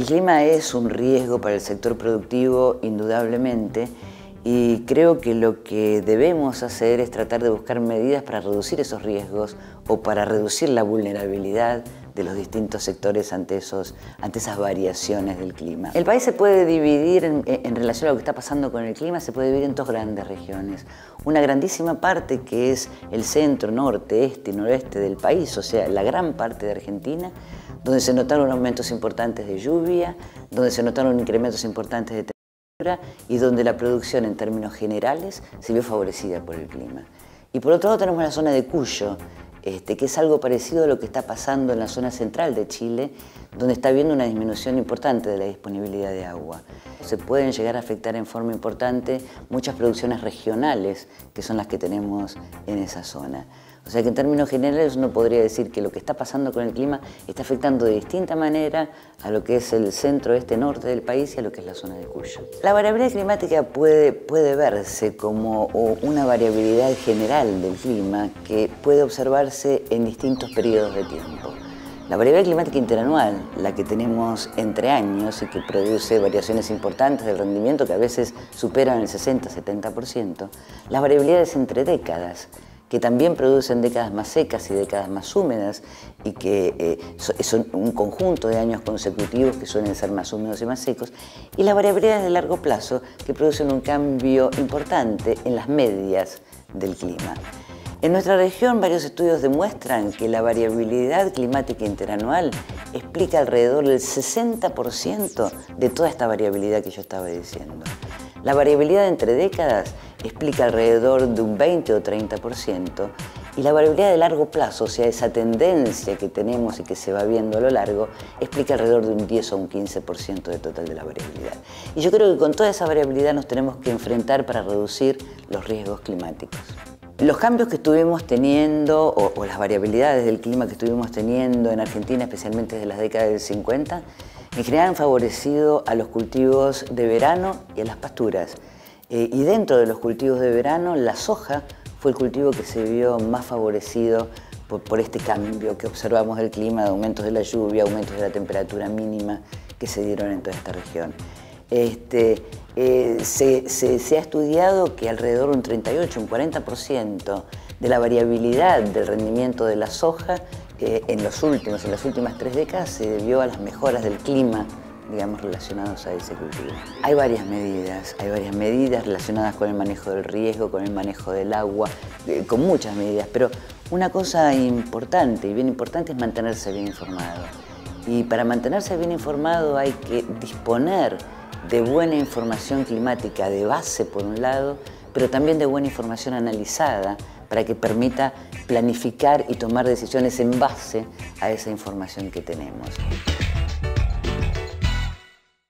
clima es un riesgo para el sector productivo, indudablemente, y creo que lo que debemos hacer es tratar de buscar medidas para reducir esos riesgos o para reducir la vulnerabilidad de los distintos sectores ante esas variaciones del clima. El país se puede dividir en relación a lo que está pasando con el clima, se puede dividir en dos grandes regiones. Una grandísima parte que es el centro, norte, este y noroeste del país, o sea, la gran parte de Argentina, donde se notaron aumentos importantes de lluvia, donde se notaron incrementos importantes de temperatura y donde la producción en términos generales se vio favorecida por el clima. Y por otro lado tenemos la zona de Cuyo, que es algo parecido a lo que está pasando en la zona central de Chile, donde está habiendo una disminución importante de la disponibilidad de agua. Se pueden llegar a afectar en forma importante muchas producciones regionales, que son las que tenemos en esa zona. O sea que en términos generales uno podría decir que lo que está pasando con el clima está afectando de distinta manera a lo que es el centro, norte del país y a lo que es la zona de Cuyo. La variabilidad climática puede verse como una variabilidad general del clima que puede observarse en distintos periodos de tiempo. La variabilidad climática interanual, la que tenemos entre años y que produce variaciones importantes del rendimiento que a veces superan el 60-70%, las variabilidades entre décadas, que también producen décadas más secas y décadas más húmedas y que son un conjunto de años consecutivos que suelen ser más húmedos y más secos, y las variabilidades de largo plazo que producen un cambio importante en las medias del clima. En nuestra región, varios estudios demuestran que la variabilidad climática interanual explica alrededor del 60% de toda esta variabilidad que yo estaba diciendo. La variabilidad entre décadas explica alrededor de un 20 o 30%, y la variabilidad de largo plazo, o sea, esa tendencia que tenemos y que se va viendo a lo largo, explica alrededor de un 10 o un 15% de total de la variabilidad. Y yo creo que con toda esa variabilidad nos tenemos que enfrentar para reducir los riesgos climáticos. Los cambios que estuvimos teniendo, o las variabilidades del clima que estuvimos teniendo en Argentina, especialmente desde las décadas del 50, en general han favorecido a los cultivos de verano y a las pasturas. Y dentro de los cultivos de verano, la soja fue el cultivo que se vio más favorecido por este cambio que observamos del clima, de aumentos de la lluvia, aumentos de la temperatura mínima que se dieron en toda esta región. Se ha estudiado que alrededor de un 38, un 40% de la variabilidad del rendimiento de la soja en las últimas 3 décadas se debió a las mejoras del clima, digamos, relacionados a ese cultivo. Hay varias medidas relacionadas con el manejo del riesgo, con el manejo del agua, con muchas medidas, pero una cosa importante y bien importante es mantenerse bien informado. Y para mantenerse bien informado hay que disponer de buena información climática de base, por un lado, pero también de buena información analizada para que permita planificar y tomar decisiones en base a esa información que tenemos.